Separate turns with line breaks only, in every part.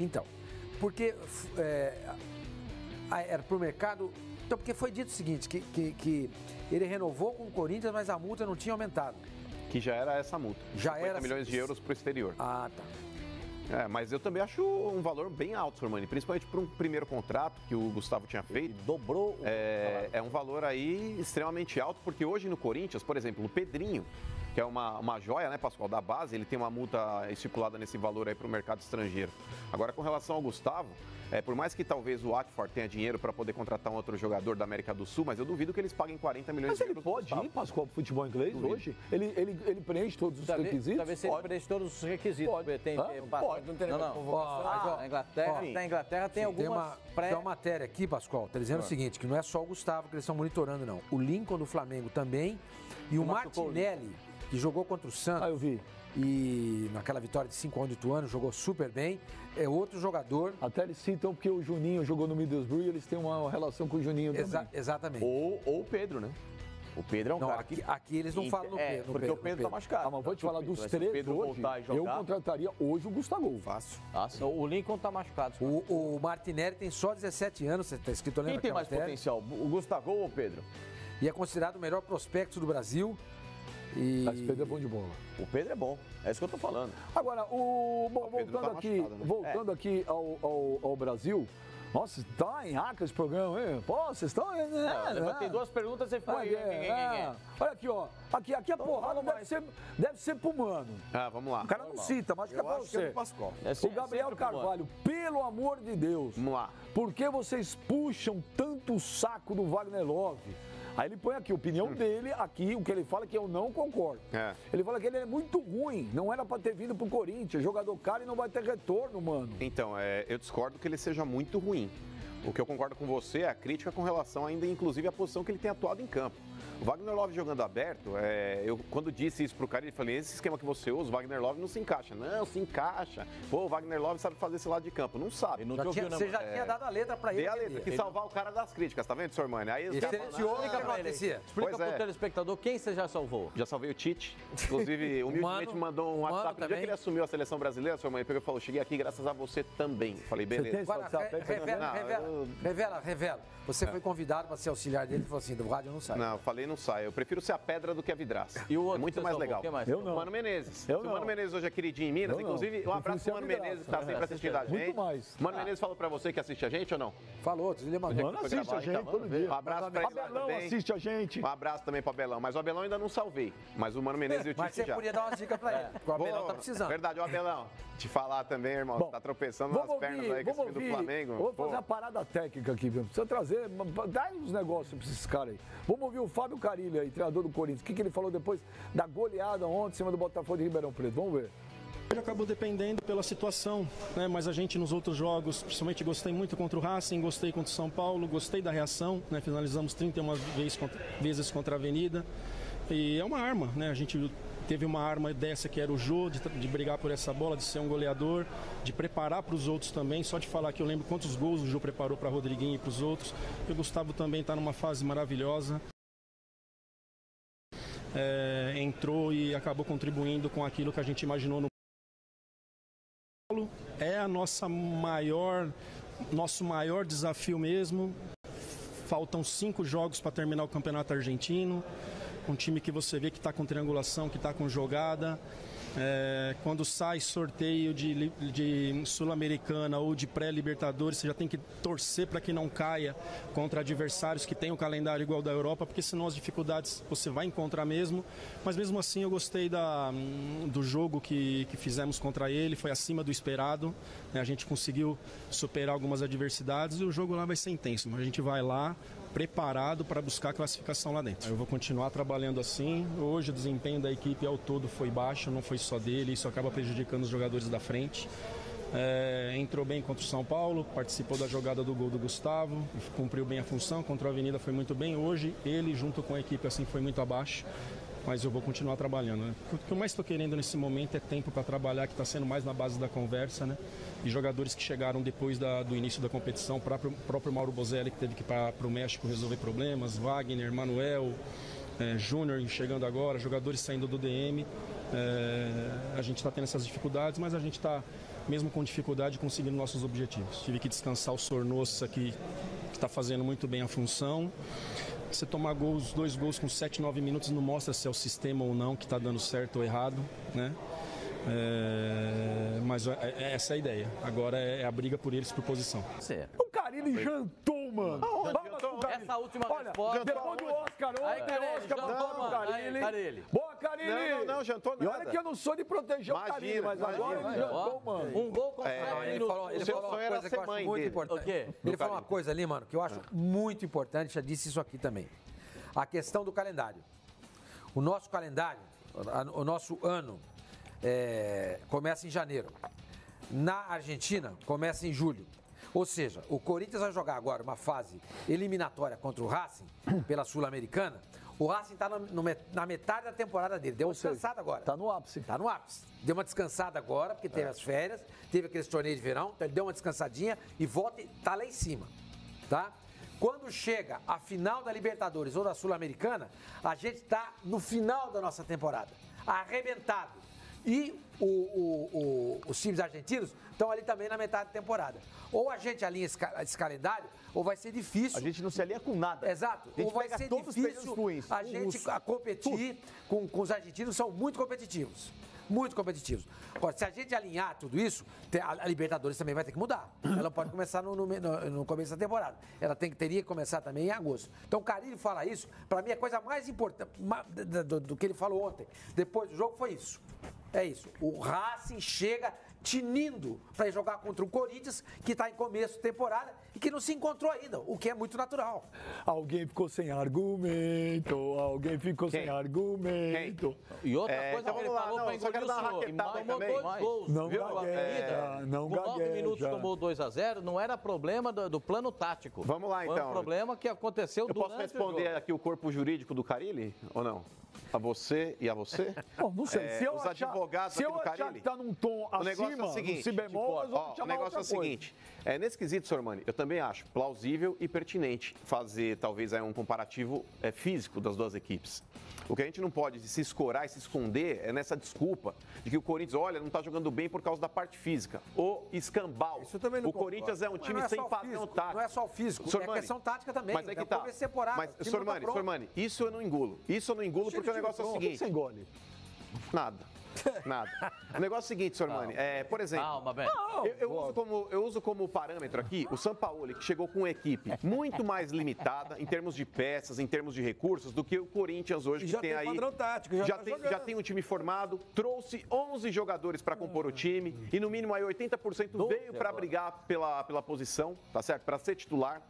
Então, porque era pro mercado... Então, porque foi dito o seguinte, que ele renovou com o Corinthians, mas a multa não tinha aumentado.
Que já era essa multa.
Já
50
era...
milhões de euros pro exterior.
Ah, tá.
Mas eu também acho um valor bem alto, Sormani, principalmente para um primeiro contrato que o Gustavo tinha feito.
Ele dobrou.
É um valor aí extremamente alto, porque hoje no Corinthians, por exemplo, o Pedrinho, que é uma joia, né, Pascoal, da base, ele tem uma multa estipulada nesse valor aí para o mercado estrangeiro. Agora, com relação ao Gustavo, por mais que talvez o Watford tenha dinheiro para poder contratar um outro jogador da América do Sul, mas eu duvido que eles paguem 40 milhões de euros.
Mas ele pode ir, Pascoal, pro futebol inglês hoje? Ele preenche todos os requisitos?
Talvez ele preenche todos os requisitos.
Pode.
Pode.
Não tem
convocação. Na Inglaterra tem algumas
Tem uma matéria aqui, Pascoal, tá dizendo o seguinte, que não é só o Gustavo que eles estão monitorando, não. O Lincoln do Flamengo também e o Martinelli, que jogou contra o Santos.
Eu vi.
E naquela vitória de 5-1 de Ituano, jogou super bem. É outro jogador.
Até eles citam porque o Juninho jogou no Middlesbrough e eles têm uma relação com o Juninho também.
Exatamente.
Ou o Pedro, né? O Pedro é um cara que...
Aqui eles não falam no Pedro.
Porque o Pedro tá machucado.
Mas vou te falar dos três hoje, eu contrataria hoje o Gustavo.
Fácil.
O Lincoln tá machucado.
O Martinelli tem só 17 anos, você tá escrito ali.
Quem tem mais potencial, o Gustavo ou o Pedro?
E é considerado o melhor prospecto do Brasil.
Mas o Pedro é bom de bola.
O Pedro é bom, é isso que eu tô falando.
Agora, voltando aqui ao Brasil, nossa, tá em raca esse programa, hein? Pô, vocês estão...
Tem duas perguntas, você ficou aí.
Olha aqui, ó. Aqui a porrada deve ser pro Mano.
Vamos lá.
O cara não cita, mas fica pra você. O Gabriel Carvalho, pelo amor de Deus.
Vamos lá.
Por que vocês puxam tanto o saco do Wagner Love? Aí ele põe aqui a opinião dele, aqui, o que ele fala que eu não concordo. Ele fala que ele é muito ruim, não era pra ter vindo pro Corinthians, jogador caro e não vai ter retorno, mano.
Então, eu discordo que ele seja muito ruim. O que eu concordo com você é a crítica com relação ainda, inclusive, à posição que ele tem atuado em campo. O Wagner Love jogando aberto, eu quando disse isso pro cara, ele falou, esse esquema que você usa, o Wagner Love não se encaixa. Não, se encaixa. Pô, o Wagner Love sabe fazer esse lado de campo. Não sabe.
Você já tinha dado a letra pra ele.
Dei a letra, que salvar o cara das críticas, tá vendo, Sormani? Aí os
caras
Explica pro telespectador quem você já salvou.
Já salvei o Tite. Inclusive, humildemente mandou um WhatsApp no dia que ele assumiu a seleção brasileira, Sormani, pegou e falou, cheguei aqui graças a você também. Falei, beleza.
Revela. Você foi convidado para ser auxiliar dele e falou assim, do rádio eu não saio.
Não, falei não saio. Eu prefiro ser a pedra do que a vidraça.
E o outro
é muito mais legal.
Eu não.
Mano Menezes. O Mano Menezes hoje é queridinho em Minas. Inclusive, um abraço pro Mano Menezes, que tá sempre assistindo a gente.
Muito mais.
Mano Menezes falou pra você que assiste a gente ou não?
Falou, ele mandou.
Mano assiste a gente todo dia.
Um abraço pra ele
Abelão
também.
assiste a gente.
Um abraço também pro Abelão. Mas o Abelão ainda não salvei. Mas o Mano Menezes e o Tite já.
Mas você podia dar uma dica pra ele, porque o Abelão tá precisando.
Verdade, o Abelão. Te falar também, irmão. Bom, tá tropeçando nas pernas aí com esse time do Flamengo.
Vou fazer a parada técnica aqui, viu? Precisa trazer, dá uns negócios pra esses caras aí. Vamos ouvir o Fábio Carilli aí, treinador do Corinthians. O que ele falou depois da goleada ontem em cima do Botafogo de Ribeirão Preto? Vamos ver.
Ele acabou dependendo pela situação, né? Mas a gente nos outros jogos, principalmente gostei muito contra o Racing, gostei contra o São Paulo, gostei da reação, né? Finalizamos 31 vezes contra a Avenida e é uma arma, né? A gente teve uma arma dessa que era o Jô, de brigar por essa bola, de ser um goleador, de preparar para os outros também. Só de falar que eu lembro quantos gols o Jô preparou para Rodriguinho e para os outros. E o Gustavo também está numa fase maravilhosa. Entrou e acabou contribuindo com aquilo que a gente imaginou no Paulo. É a nosso maior desafio mesmo. Faltam 5 jogos para terminar o Campeonato Argentino. Um time que você vê que está com triangulação, que está com jogada. Quando sai sorteio de Sul-Americana ou de pré-Libertadores, você já tem que torcer para que não caia contra adversários que têm o calendário igual da Europa, porque senão as dificuldades você vai encontrar mesmo. Mas mesmo assim eu gostei do jogo que fizemos contra ele, foi acima do esperado, né? A gente conseguiu superar algumas adversidades e o jogo lá vai ser intenso, mas a gente vai lá preparado para buscar a classificação lá dentro. Eu vou continuar trabalhando assim. Hoje o desempenho da equipe ao todo foi baixo, não foi só dele, isso acaba prejudicando os jogadores da frente. Entrou bem contra o São Paulo, participou da jogada do gol do Gustavo, cumpriu bem a função, contra a Avenida foi muito bem. Hoje ele junto com a equipe assim foi muito abaixo, mas eu vou continuar trabalhando, né? O que eu mais estou querendo nesse momento é tempo para trabalhar, que está sendo mais na base da conversa, né? E jogadores que chegaram depois do início da competição, o próprio Mauro Bozelli, que teve que ir para o México resolver problemas, Wagner, Manuel, Júnior chegando agora, jogadores saindo do DM. A gente está tendo essas dificuldades, mas a gente está mesmo com dificuldade, conseguindo nossos objetivos. Tive que descansar o Sornosa, que está fazendo muito bem a função. Você tomar gols, 2 gols com 7, 9 minutos não mostra se é o sistema ou não que está dando certo ou errado, né? Mas essa é a ideia. Agora é a briga por eles por posição.
O Carille jantou, mano.
Essa última
resposta. Depois do Oscar,
Carille.
Boa, Carille.
Não, jantou nada.
E olha que eu não sou de proteger o Carille, mas agora ele jantou, mano.
Um gol com 7 minutos.
Ele falou uma coisa que eu acho muito importante. Ele falou uma coisa ali, mano, que eu acho muito importante. Já disse isso aqui também. A questão do calendário. O nosso calendário, o nosso ano, começa em janeiro. Na Argentina, começa em julho. Ou seja, o Corinthians vai jogar agora uma fase eliminatória contra o Racing, pela Sul-Americana. O Racing está na metade da temporada dele. Deu uma descansada agora.
Está no ápice.
Está no ápice. Deu uma descansada agora, porque teve as férias, teve aqueles torneios de verão, então ele deu uma descansadinha e volta e está lá em cima. Tá? Quando chega a final da Libertadores ou da Sul-Americana, a gente está no final da nossa temporada, arrebentado. E os times argentinos estão ali também na metade da temporada. Ou a gente alinha esse calendário, ou vai ser difícil.
A gente não se alinha com nada.
Exato. Ou vai ser difícil a gente competir com os argentinos, são muito competitivos. Muito competitivos. Agora, se a gente alinhar tudo isso, a Libertadores também vai ter que mudar. Ela pode começar no começo da temporada. Ela teria que começar também em agosto. Então, o Carille fala isso, para mim, a coisa mais importante do que ele falou ontem, depois do jogo, foi isso. É isso. O Racing chega tinindo para jogar contra o Corinthians, que está em começo de temporada e que não se encontrou ainda, o que é muito natural.
Alguém ficou sem argumento, alguém ficou sem argumento.
E outra coisa que ele falou para engolir o senhor, tomou 2 gols.
Não gagueja, não gagueja.
Com 9 minutos tomou 2-0, não era problema do plano tático.
Vamos lá, então.
Foi um problema que aconteceu durante o jogo.
Eu posso responder aqui o corpo jurídico do Carille, ou não? A você e a você?
Bom, não sei. Se eu
os advogados
aqui
do Carille,
achar que está num tom acima do si bemol,
o negócio é o seguinte. Nesse quesito, Sormani, eu também acho plausível e pertinente fazer, talvez, um comparativo físico das duas equipes. O que a gente não pode se escorar e se esconder é nessa desculpa de que o Corinthians, olha, não está jogando bem por causa da parte física. O escambau.
Isso também não
o Corinthians é um time sem padrão tático.
Não é só o físico,
Sormani,
é questão tática também.
Mas é que tá. Mas, Sormani, isso eu não engulo. Isso eu não engulo porque o negócio é o seguinte.
O que você engole?
Nada. O negócio é o seguinte, Sormani, por exemplo, eu uso como parâmetro aqui o Sampaoli, que chegou com uma equipe muito mais limitada em termos de peças, em termos de recursos, do que o Corinthians hoje, que tem aí.
Padrão tático,
já tem um time formado, trouxe 11 jogadores para compor o time e no mínimo aí 80% veio para brigar pela posição, tá certo? Para ser titular.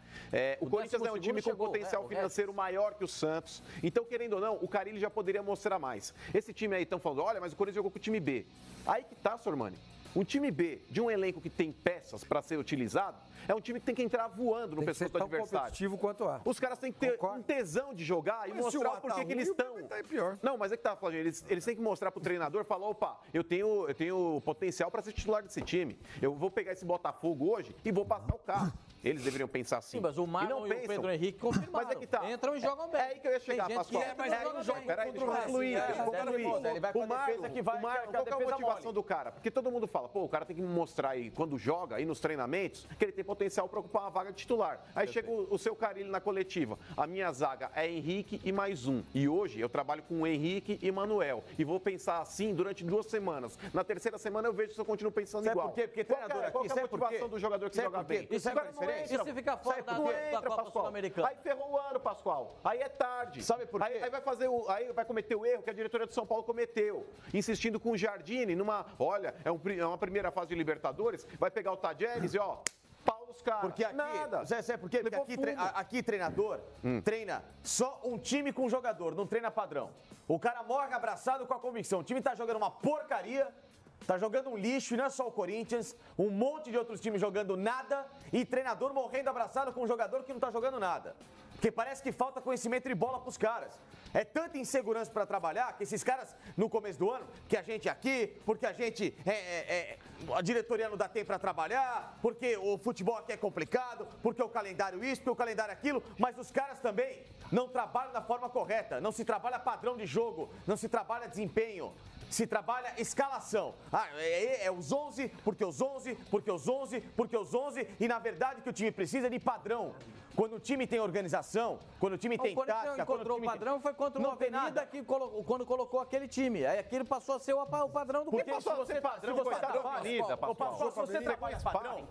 O Corinthians é um time com potencial financeiro maior que o Santos. Então, querendo ou não, o Carille já poderia mostrar mais. Esse time aí estão falando, olha, mas o Corinthians jogou com o time B. Aí que tá, Sormani. Um time B, de um elenco que tem peças para ser utilizado, é um time que tem que entrar voando no pescoço do adversário.
Competitivo quanto a.
Os caras têm que ter um tesão de jogar e mostrar o porquê que eles estão. Não, mas é que tá, Flávio, eles têm que mostrar pro treinador, falar, opa, eu tenho potencial para ser titular desse time. Eu vou pegar esse Botafogo hoje e vou passar o carro. Eles deveriam pensar assim.
Sim, mas o Marlon e o Pedro Henrique confirmaram.
Mas é que tá.
Entram e jogam bem.
É aí que eu ia chegar, Pascoal.
Peraí,
deixa eu concluir.
Ele vai com a defesa que vai...
O Marlon, qual é a motivação do cara? Porque todo mundo fala, pô, o cara tem que mostrar aí, quando joga, aí nos treinamentos, que ele tem potencial para ocupar uma vaga de titular. Aí chega o seu Carille na coletiva. A minha zaga é Henrique e mais um. E hoje eu trabalho com o Henrique e Manuel. E vou pensar assim durante 2 semanas. Na terceira semana eu vejo se eu continuo pensando igual.
Por quê? Porque treinador aqui,
qual é a motivação do jogador que joga bem?
Isso se fica fora da Copa Sul-Americana.
Aí ferrou o ano, Pascoal. Aí é tarde.
Sabe por quê?
Aí vai cometer o erro que a diretoria do São Paulo cometeu. Insistindo com o Jardine olha, é uma primeira fase de Libertadores, vai pegar o Tadjeres e pau dos caras.
Porque aqui,
nada.
Sabe por quê? Porque aqui treinador treina só um time com jogador, não treina padrão. O cara morre abraçado com a convicção. O time tá jogando uma porcaria, tá jogando um lixo, e não é só o Corinthians, um monte de outros times jogando nada e treinador morrendo abraçado com um jogador que não tá jogando nada. Porque parece que falta conhecimento de bola pros caras. É tanta insegurança para trabalhar que esses caras, no começo do ano, que a gente aqui, porque a gente a diretoria não dá tempo para trabalhar, porque o futebol aqui é complicado, porque o calendário isso, porque o calendário aquilo, mas os caras também não trabalham da forma correta, não se trabalha padrão de jogo, não se trabalha desempenho. se trabalha escalação. É os 11, porque os 11, porque os 11, porque os 11. E na verdade o que o time precisa é de padrão. Quando o time tem organização, quando o time tem tática...
Quando encontrou o padrão foi contra uma Avenida que quando colocou aquele time. Aí aquele passou a ser o padrão do
que passou a ser padrão. Se você trabalha padrão...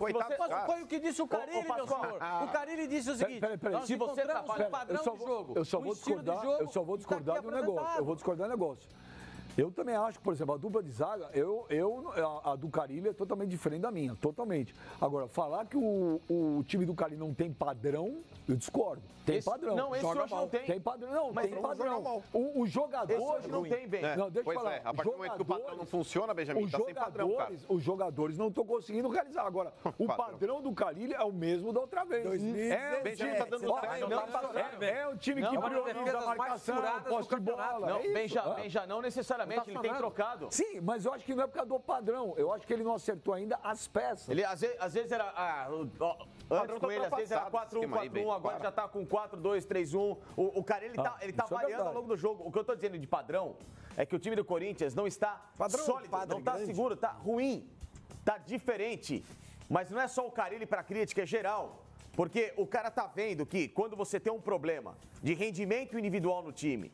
Foi o que disse o Carille, meu senhor. O Carille disse o seguinte,
se você trabalha padrão do jogo, eu só vou discordar do negócio. Eu vou discordar do negócio. Eu também acho que, por exemplo, a dupla de zaga, a do Carille é totalmente diferente da minha, totalmente. Agora, falar que o time do Carille não tem padrão, eu discordo. Tem padrão.
Não, esse hoje não tem.
Tem padrão, não, mas tem padrão. O jogador...
Esse hoje não tem, bem.
Não, deixa eu falar.
A partir do momento que o padrão não funciona, Benjamin, tá sem padrão, cara.
Os jogadores não estão conseguindo realizar. Agora, o padrão do Carille é o mesmo da outra vez.
Benjamin tá dando certo.
É um time que prioriza a marcação, posse de bola.
Benja, não necessariamente, ele tem trocado.
Sim, mas eu acho que não é por causa do padrão. Eu acho que ele não acertou ainda as peças.
Ele, às vezes era... Antes com ele, às vezes era 4-1-4-1, agora já tá com 4-2-3-1. O cara, ele tá variando ao longo do jogo. O que eu tô dizendo de padrão é que o time do Corinthians não está sólido, não tá seguro, tá ruim, tá diferente. Mas não é só o Carille pra crítica, é geral. Porque o cara tá vendo que quando você tem um problema de rendimento individual no time,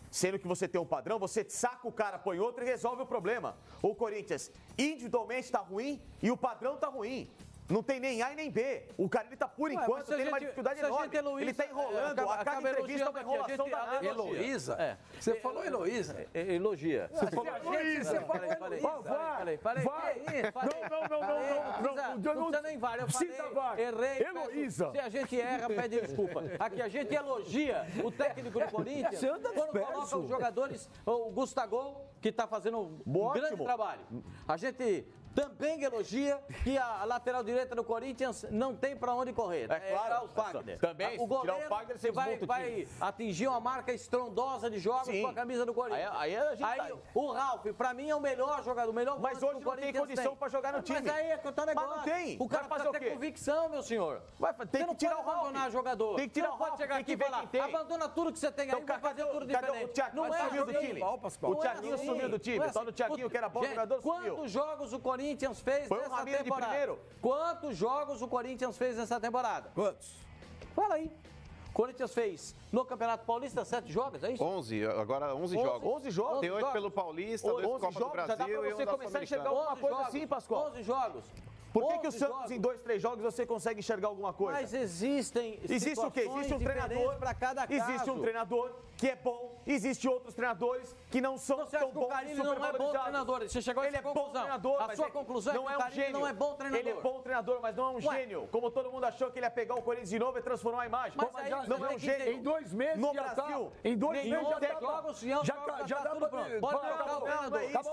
sendo que você tem um padrão, você saca o cara, põe outro e resolve o problema. O Corinthians individualmente tá ruim e o padrão tá ruim. Não tem nem A e nem B. O cara, ele tá, por enquanto, tendo uma dificuldade enorme. Ele tá enrolando. A cada entrevista é uma enrolação da
Heloísa? Você falou Heloísa?
Elogia.
Você falou Heloísa.
Não precisa nem VAR. Eu falei, errei.
Heloísa.
Se a gente erra, pede desculpa. Aqui a gente elogia o técnico do Corinthians quando coloca os jogadores, o Gustavo, que está fazendo um grande trabalho. A gente também elogia que a lateral direita do Corinthians não tem para onde correr.
É claro.
O Fagner.
Também,
o goleiro vai atingir uma marca estrondosa de jogos com a camisa do Corinthians. Aí o Ralf, para mim, é o melhor jogador, o melhor
volante do Corinthians. Mas hoje não tem condição para jogar no time.
Mas aí é que eu tô negócio.
Mas não tem.
O cara precisa ter convicção, meu senhor.
Tem que tirar o Ralf.
Abandonar jogador.
Tem que tirar o Ralf.
Pode chegar aqui e falar, abandona tudo que você tem aí, vai fazer tudo diferente.
Não é sumiu do time. O Thiaguinho sumiu do time. Só do Thiaguinho, que era bom jogador, sumiu.
Quantos jogos o Corinthians fez nessa temporada? Quantos jogos o Corinthians fez nessa temporada?
Quantos?
Fala aí. O Corinthians fez no Campeonato Paulista 7 jogos, é isso?
11, agora 11 jogos.
11 jogos?
Tem 8 pelo Paulista, 2 Copa do Brasil
já dá pra você começar a enxergar alguma coisa assim, Pascoal?
11 jogos.
Por que o Santos, em 2, 3 jogos, você consegue enxergar alguma coisa?
Mas existe o quê? Existe um treinador
para cada caso. Existe um treinador que é bom, existe outros treinadores que não são tão bons.
O Carille não é bom treinador. Você chegou a essa conclusão.
Bom treinador,
a sua conclusão
não
é que o Carille não é bom treinador.
Ele é bom treinador, mas não é um gênio. Como todo mundo achou que ele ia pegar o Corinthians de novo e transformar a imagem.
Mas
não é um gênio.
Em 2 meses
no Brasil.
Em 2 meses
já tá tudo pronto. Pode trocar o treinador.
Não é isso.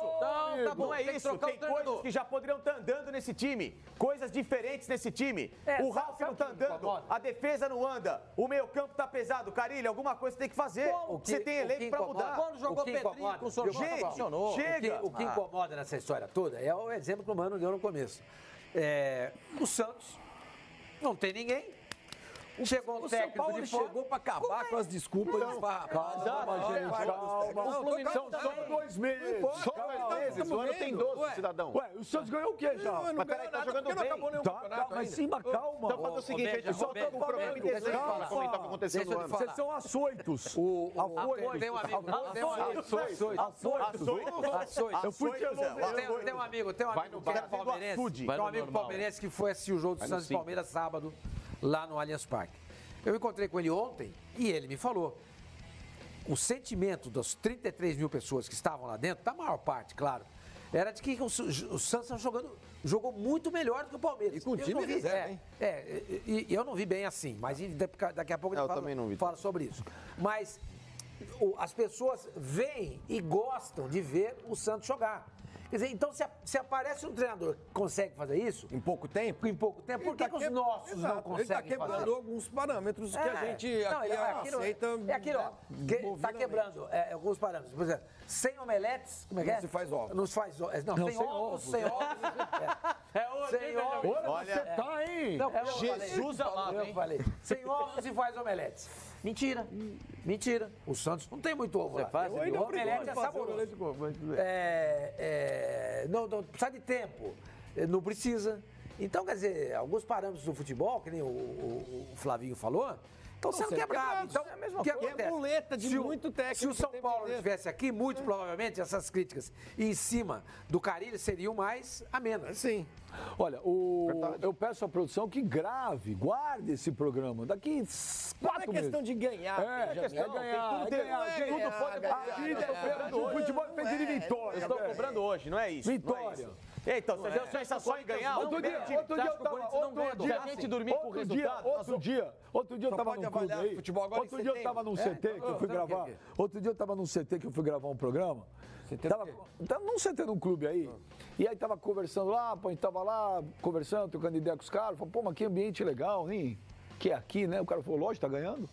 Não é isso. Tem coisas que já poderiam estar andando nesse time. Coisas diferentes nesse time. O Ralf não tá andando. A defesa não anda. O meio-campo tá pesado. Carille, alguma coisa você tem que fazer. Você tem elenco pra mudar.
Quando jogou Pedrinho com o Sornosa, funcionou.
Chega.
O que incomoda nessa história toda é o exemplo que o Mano deu no começo. O Santos não tem ninguém. Chegou um técnico de fora.
Chegou para acabar com as desculpas. Calma, gente. São só 2 meses.
Só 2 meses. O ano tem 12, cidadão.
Ué, o Santos ganhou o quê já?
Mas peraí, tá jogando bem.
Não acabou nenhum campeonato. Mas sim, mas calma.
Então faz o seguinte, a gente só tá com um problema em dezembro. Como estava acontecendo no ano.
Vocês são açoitos.
Tem um amigo.
Eu fui
Tem um amigo palmeirense que foi assistir o jogo do Santos e Palmeiras sábado lá no Allianz Parque. Eu encontrei com ele ontem e ele me falou. O sentimento das 33 mil pessoas que estavam lá dentro, da maior parte, claro, era de que o Santos jogou muito melhor do que o Palmeiras.
E com o time reserva, hein?
E eu não vi bem assim, mas daqui a pouco a gente fala sobre isso. Mas as pessoas veem e gostam de ver o Santos jogar. Quer dizer, então, se aparece um treinador que consegue fazer isso...
Em pouco tempo?
Por que os nossos não conseguem fazer?
Ele está quebrando alguns parâmetros que a gente aceita...
É aquilo, ó. Está quebrando alguns parâmetros. Por exemplo, sem omeletes... Como é que é?
Não se faz ovos.
Não se faz ovos. Não, sem ovos. Sem ovos. Sem ovos.
Olha, você tá, hein?
Jesus amado, hein?
Eu falei. Sem ovos se faz omeletes.
Mentira. Mentira.
O Santos não tem muito ovo.
Você faz?
O omelete é saboroso. Não precisa de tempo. Não precisa. Então, quer dizer, alguns parâmetros do futebol, que nem o Flavinho falou, estão sendo quebrados. Então, o que acontece?
É muleta de muito técnico.
Se o São Paulo estivesse aqui, muito provavelmente essas críticas em cima do Carille seriam mais amenas.
Sim.
Olha, eu peço à produção que guarde esse programa. Daqui 4 meses.
Não é questão de ganhar.
É questão de ganhar.
Tudo pode acontecer.
O futebol é feito de vitória.
Eles estão cobrando hoje, não é isso?
Vitória.
Então, você deu sensação de ganhar?
Outro dia
a gente dormir com o resultado.
Outro dia eu tava num clube aí. Outro dia eu tava num CT que eu fui gravar. Outro dia eu tava num CT que eu fui gravar um programa. Tava num CT num clube aí. E aí tava conversando lá, pô, a gente tava lá conversando, trocando ideia com os caras. Falei, pô, mas que ambiente legal, hein? Que é aqui, né? O cara falou, lógico, tá ganhando.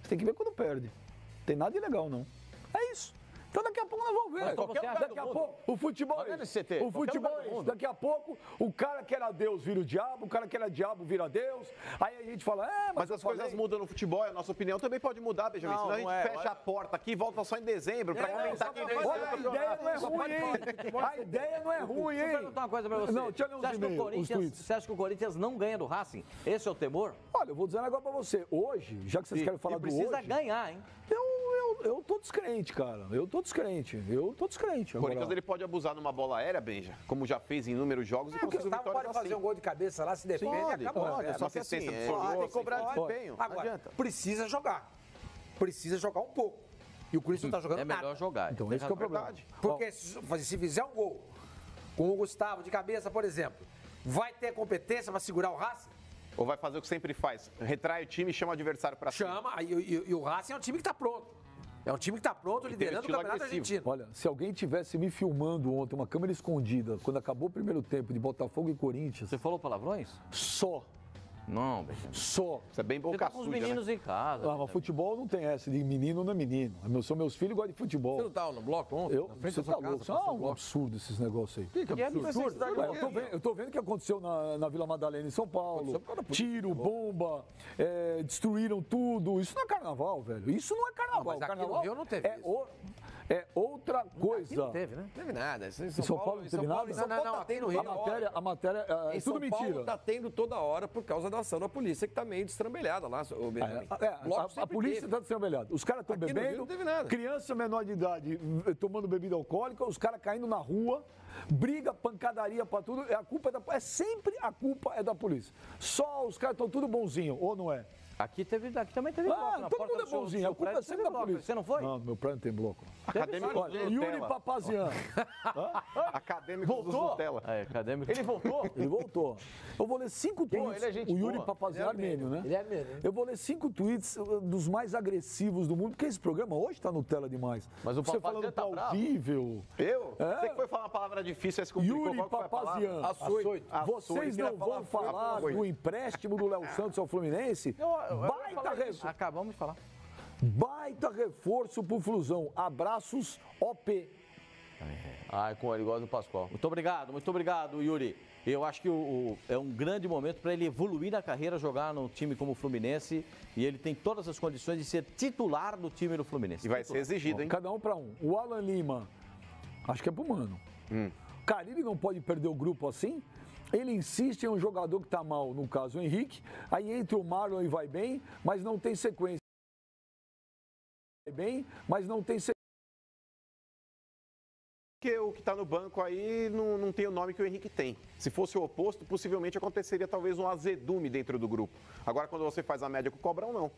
Você tem que ver quando perde. Não tem nada de legal, não. É isso. Então daqui a pouco nós vamos ver. Daqui a pouco o futebol é isso. O futebol é isso. Daqui a pouco o cara que era Deus vira o diabo, o cara que era diabo vira Deus. Aí a gente fala,
mas as coisas mudam no futebol, a nossa opinião também pode mudar, Benjamin. Senão a gente fecha a porta aqui e volta só em dezembro pra comentar quem vem.
A ideia não é ruim, hein? A ideia não é ruim, hein?
Deixa eu perguntar uma coisa pra você.
Não, deixa eu ler uns e-mails.
Você acha que o Corinthians não ganha do Racing? Esse é o temor?
Olha, eu vou dizer um negócio pra você. Hoje, já que vocês querem falar do hoje...
precisa ganhar, hein?
Eu tô descrente, cara. Eu tô descrente.
O Corinthians ele pode abusar numa bola aérea, Benja, como já fez em inúmeros jogos e conseguiu vitórias
pode fazer um gol de cabeça lá, se defende, acabou.
Só que assim, tem
que cobrar desempenho.
Agora, precisa jogar. Precisa jogar um pouco. E o Corinthians não tá jogando nada.
É melhor jogar.
Então esse que é o problema.
Porque se fizer um gol com o Gustavo de cabeça, por exemplo, vai ter competência para segurar o Racing?
Ou vai fazer o que sempre faz? Retrai o time e chama o adversário para cima.
Chama, e o Racing é um time que tá pronto. É um time que está pronto, liderando o Campeonato Argentino.
Olha, se alguém tivesse me filmando ontem, uma câmera escondida, quando acabou o primeiro tempo de Botafogo e Corinthians...
Você falou palavrões?
Só.
Não, Benjamin.
Só.
Isso é bem boca suja,
com os meninos em casa.
Mas futebol não tem essa de menino não é menino. Meus filhos gostam de futebol.
Você não estava no bloco ontem?
Você tá louco. Isso é um absurdo esses negócios aí.
Que absurdo?
Eu tô vendo o que aconteceu na Vila Madalena, em São Paulo. Tiro, bomba, destruíram tudo. Isso não é carnaval, velho. Isso não é carnaval.
Mas aqui no Rio não teve isso.
É outra coisa.
Aqui não teve, né?
Não teve nada.
Em São Paulo não teve nada?
Não, aqui no Rio.
A matéria é tudo mentira.
São Paulo tá tendo toda hora por causa da ação da polícia, que tá meio destrambelhada lá, o Benjamin.
A polícia tá destrambelhada. Os caras estão bebendo,
não teve nada.
Criança menor de idade tomando bebida alcoólica, os caras caindo na rua, briga, pancadaria pra tudo. Sempre a culpa é da polícia. Só os caras estão tudo bonzinho, ou não é?
Aqui também teve bloco.
Todo mundo é bonzinho. A culpa é sempre da polícia.
Você não foi?
Não, no meu prédio não tem bloco.
Acadêmico
Olha, Yuri Papazian.
Acadêmico dos Nutella.
Acadêmico.
Ele voltou?
Ele voltou. Eu vou ler 5 tweets.
Ele é gente
o Yuri
boa.
Papazian é armênio, né?
Ele é armênio.
Eu vou ler 5 tweets dos mais agressivos do mundo, porque esse programa hoje tá Nutella demais.
Mas o
Você
Papazian
falando
tá bravo.
plausível.
Eu? Você que foi falar uma palavra difícil, aí se complicou.
Yuri
Qual que foi a palavra?
Papazian.
Açoito.
Vocês não vão falar do empréstimo do Léo Santos ao Fluminense?
Acabamos de falar.
Baita reforço pro Flusão. Abraços, OP.
Com ele gosta do Pascoal.
Muito obrigado, Yuri. Eu acho que é um grande momento para ele evoluir na carreira, jogar num time como o Fluminense. E ele tem todas as condições de ser titular do time do Fluminense.
E vai ser exigido, hein?
Cada um para um. O Alan Lima, acho que é pro Mano. Carille não pode perder o grupo assim. Ele insiste em um jogador que está mal, no caso o Henrique. Aí entra o Marlon e vai bem, mas não tem sequência. Vai bem, mas não tem sequência.
Porque o que está no banco aí não tem o nome que o Henrique tem. Se fosse o oposto, possivelmente aconteceria talvez um azedume dentro do grupo. Agora, quando você faz a média com o Cobrão, não.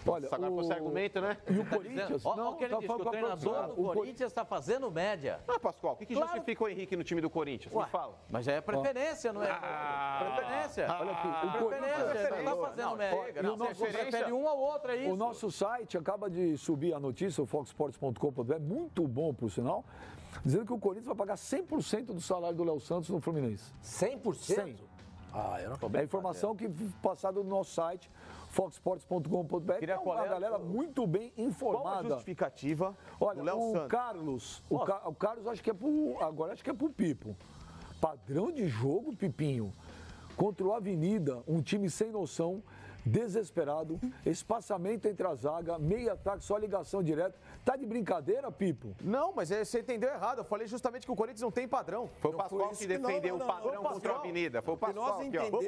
Olha, agora você argumenta, né?
E o Corinthians?
Olha o que ele disse, que o treinador do Corinthians está fazendo média.
Pascoal, o que justifica o Henrique no time do Corinthians? Me fala.
Mas é preferência, não é? Preferência.
Olha aqui,
o Corinthians não está fazendo média. Você prefere um ao outro, é isso?
O nosso site acaba de subir a notícia, o foxsports.com.br, muito bom, por sinal, dizendo que o Corinthians vai pagar 100% do salário do Léo Santos no Fluminense.
100%?
100%.
Eu não tô
bem. É a informação que passada no nosso site, foxsports.com.br.
É
uma galera muito bem informada.
Qual a justificativa
do
Léo Santos?
Carlos, o Carlos acho que é pro Pipo. Padrão de jogo, Pipinho, contra o Avenida, um time sem noção, desesperado, espaçamento entre a zaga, meio ataque, só ligação direta. Tá de brincadeira, Pipo?
Não, mas você entendeu errado. Eu falei justamente que o Corinthians não tem padrão.
Foi o Pascoal que defendeu o padrão contra a Avenida. Foi o Pascoal.
Nós entendemos,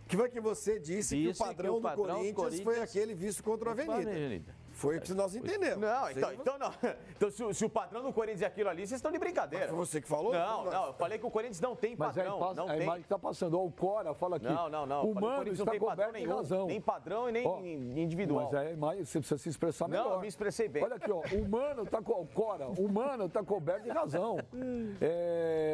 que foi que você disse que o padrão do Corinthians foi aquele visto contra a Avenida. Foi o que nós entendemos.
Não, então não. Então, se o padrão do Corinthians é aquilo ali, vocês estão de brincadeira.
Foi você que falou?
Não, eu falei que o Corinthians não tem padrão.
Mas a imagem que tá passando, ó, o Cora fala aqui.
Não.
O Mano está coberto de razão.
Nem padrão e nem individual.
Mas a imagem, você precisa se expressar melhor.
Não, eu me expressei bem.
Olha aqui, ó, o Mano tá coberto de razão.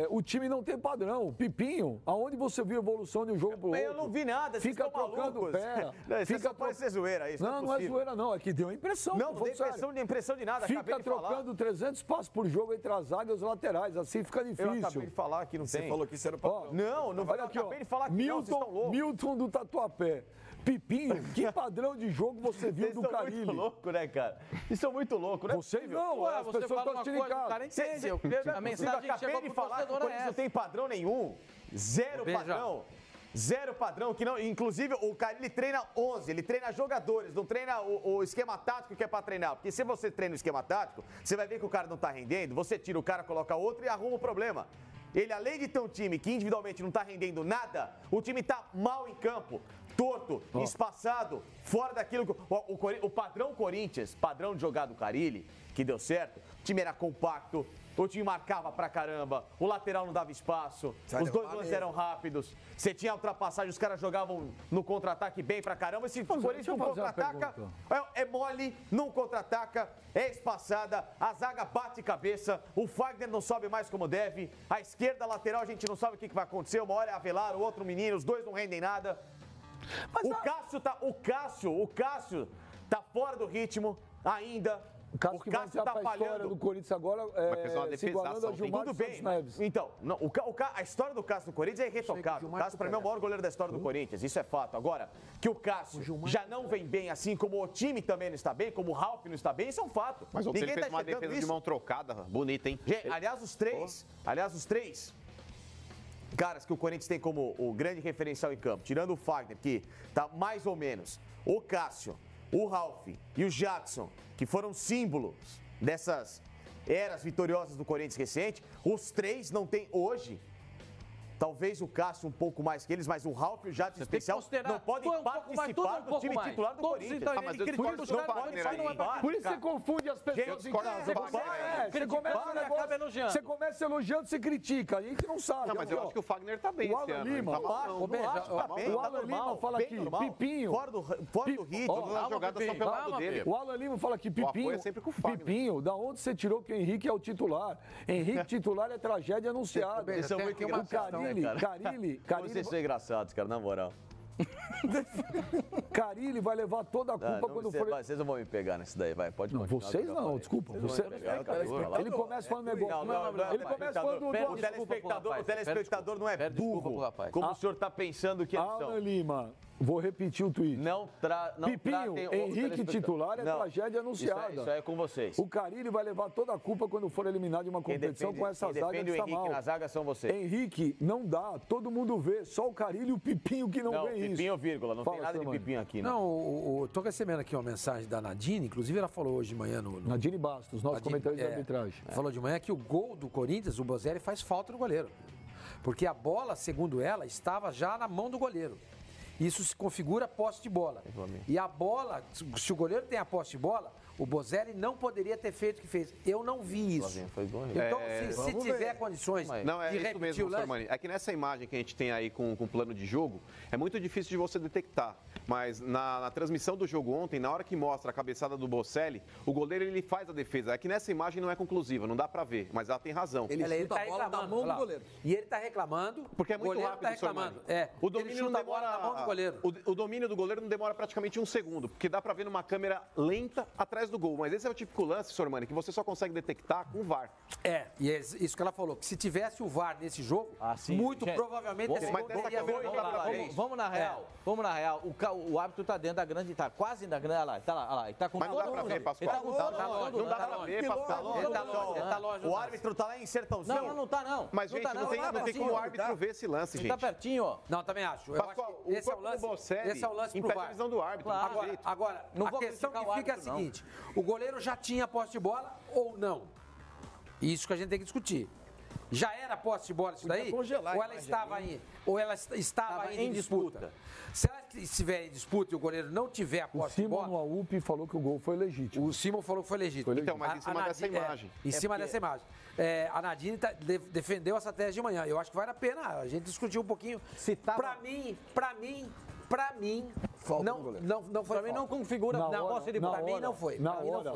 O time não tem padrão. Pipinho, aonde você viu evolução de um jogo pro outro?
Eu não vi nada, vocês
fica trocando pé.
Fica pode ser zoeira isso.
Não é zoeira não, é que deu a impressão.
Não tem impressão de nada.
Fica trocando 300 passos por jogo entre as zagas e os laterais, assim fica difícil.
Eu acabei de falar que não tem.
Você falou que isso era padrão.
Não
Olha aqui,
acabei de falar que vocês estão loucos.
Milton do Tatuapé. Pipinho, que padrão de jogo você viu do Carille?
Vocês são muito loucos, né, cara? Vocês são muito loucos, né?
Vocês não, as pessoas estão assistindo em casa.
O cara entende. A mensagem que
acabei de falar que o Corinthians não tem padrão nenhum. Zero padrão. Zero padrão, que não, inclusive o cara ele treina 11, ele treina jogadores, não treina o esquema tático que é pra treinar. Porque se você treina o esquema tático, você vai ver que o cara não tá rendendo, você tira o cara, coloca outro e arruma o problema. Ele, além de ter um time que individualmente não tá rendendo nada, o time tá mal em campo, torto, espaçado, fora daquilo que o padrão Corinthians, padrão de jogar do Carille, que deu certo, o time era compacto, o time marcava pra caramba, o lateral não dava espaço, os dois lances eram rápidos, você tinha ultrapassagem, os caras jogavam no contra-ataque bem pra caramba. Esse Corinthians não contra-ataca, é mole, não contra-ataca, é espaçada, a zaga bate cabeça, o Fagner não sobe mais como deve, a esquerda, a lateral, a gente não sabe o que vai acontecer, uma hora é Avelar, o outro menino, os dois não rendem nada. Mas o Cássio tá fora do ritmo ainda.
O Cássio tá falhando. Do Corinthians agora se igualando a Gilmar
Tudo bem, Neves. Então, não, a história do Cássio no Corinthians é irretocável. O Cássio, para mim, é o maior goleiro da história do Corinthians. Isso é fato. Agora, que o Cássio já não vem bem, assim como o time também não está bem, como o Ralf não está bem, isso é um fato.
Mas ontem ele fez uma defesa de mão trocada, bonita, hein?
Gente, aliás, os três caras que o Corinthians tem como o grande referencial em campo, tirando o Fagner, que tá mais ou menos, o Cássio, o Ralf e o Jackson, que foram símbolos dessas eras vitoriosas do Corinthians recente, os três não têm hoje. Talvez o Cássio um pouco mais que eles, mas o Ralf e o Jadson especial não podem participar do time titular do Corinthians.
Por isso você confunde as pessoas em casa. Você começa elogiando, você critica. A gente não sabe.
Não, mas eu acho que o Fagner tá bem esse ano.
O Alan Lima fala aqui, Pipinho.
Fora do ritmo.
Todas as jogadas são pelo lado dele.
O Alan Lima fala aqui, Pipinho, da onde você tirou que o Henrique é o titular? Henrique titular é tragédia anunciada.
Isso é muito engraçado.
Carilli.
Vocês são engraçados, cara, na moral.
Carilli vai levar toda a culpa quando for...
Vocês não vão me pegar nisso daí, vai. Pode continuar.
Vocês não, desculpa. Ele começa falando negócio. Ele começa falando...
O telespectador não é burro, como o senhor está pensando que eles são.
Alan Lima, vou repetir o tweet. Pipinho, Henrique titular é tragédia anunciada.
Isso aí é com vocês.
O Carilli vai levar toda a culpa quando for eliminado de uma competição com essa zaga.
Quem defende o Henrique na zaga são vocês.
Henrique, não dá. Todo mundo vê. Só o Carilli e o Pipinho que não vê isso.
Pipinho, vírgula. Não tem nada de Pipinho aqui, não.
Não, tô recebendo aqui uma mensagem da Nadine, inclusive ela falou hoje de manhã no...
Nadine Bastos, nosso comentarista de arbitragem.
Falou de manhã que o gol do Corinthians, o Bozelli faz falta no goleiro. Porque a bola, segundo ela, estava já na mão do goleiro. Isso se configura posse de bola. E a bola, se o goleiro tem a posse de bola, o Bozelli não poderia ter feito o que fez. Eu não vi isso. Então, se tiver condições
não, é de repetir mesmo, o lance... Mani. É que nessa imagem que a gente tem aí com o plano de jogo, é muito difícil de você detectar. Mas na transmissão do jogo ontem, na hora que mostra a cabeçada do Bocelli, o goleiro ele faz a defesa. É que nessa imagem não é conclusiva, não dá pra ver, mas ela tem razão.
Ele tá reclamando da mão do goleiro. E ele tá reclamando.
Porque é muito rápido,
tá reclamando.
O domínio não demora. O domínio do goleiro não demora praticamente um segundo, porque dá pra ver numa câmera lenta atrás do gol, mas esse é o típico lance, Sormani, que você só consegue detectar com o VAR.
E é isso que ela falou, que se tivesse o VAR nesse jogo, muito provavelmente esse gol teria
vermelho. Vamos na real. Vamos na real. O árbitro tá dentro da grande, tá quase na grande, olha lá, tá lá, ele tá com
mas não dá pra ver, Pascoal. Não dá pra ver, Pascoal.
O árbitro tá lá em Sertãozinho.
Não tá não.
Mas, gente, não tem como o árbitro ver esse lance, gente.
Tá pertinho, ó.
Não, também acho.
Pascoal,
Esse é o lance pro VAR.
a visão do árbitro.
Agora, a questão que fica é a seguinte, o goleiro já tinha posse de bola ou não? Isso que a gente tem que discutir. Já era posse de bola isso daí? Ou ela estava em disputa? Se ela estiver em disputa e o goleiro não tiver a posse de bola...
O Simon no AUP falou que o gol foi legítimo.
O Simon falou que foi legítimo.
Então, mas em cima dessa imagem.
Em cima dessa imagem. A Nadine defendeu essa tese de manhã. Eu acho que vale a pena a gente discutir um pouquinho. Pra mim, não foi.
Pra mim não configura.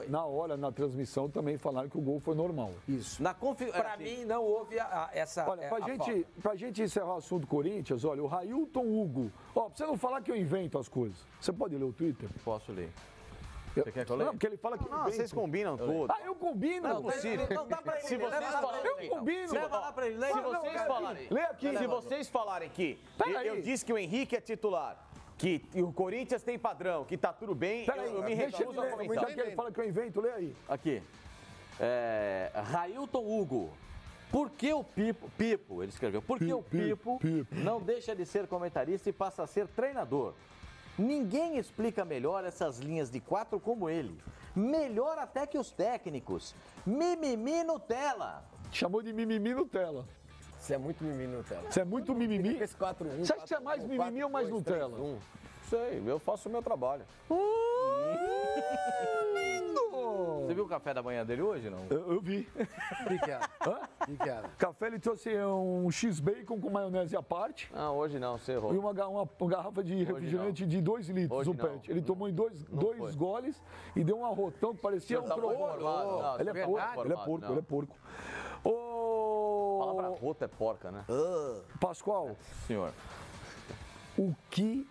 Na hora, na transmissão, também falaram que o gol foi normal.
Isso. Pra mim, não houve essa.
Olha, pra gente encerrar o assunto do Corinthians, olha, o Railton Hugo. Ó, pra você não falar que eu invento as coisas. Você pode ler o Twitter?
Posso ler. Você quer que eu leia?
Não, porque ele fala que
vocês combinam tudo.
Eu combino.
Não dá pra ele.
Se vocês falarem,
eu combino.
Leva lá pra ele.
Se vocês falarem.
Lê aqui.
Se vocês falarem que eu disse que o Henrique é titular, que o Corinthians tem padrão, que tá tudo bem, eu me recuso a comentar.
Já que ele fala que eu invento, lê aí.
Aqui. Railton Hugo. Por que o Pipo, ele escreveu, por que o Pipo não deixa de ser comentarista e passa a ser treinador? Ninguém explica melhor essas linhas de 4 como ele. Melhor até que os técnicos. Mimimi Nutella.
Chamou de mimimi Nutella.
Você é muito mimimi Nutella.
Você é muito mimimi?
Esse 4-1.
Você acha que você é mais mimimi ou mais Nutella?
Sei, eu faço o meu trabalho.
Você viu o café da manhã dele hoje, não?
Eu vi.
O que era?
Café, ele trouxe um X-Bacon com maionese à parte.
Não, hoje não, você errou.
E uma garrafa de refrigerante de 2 litros,
hoje
o PET. Ele tomou em dois goles e deu um arrotão que parecia um trovão. Ele é porco.
A palavra rota é porca, né?
Pascoal.
Senhor.
O que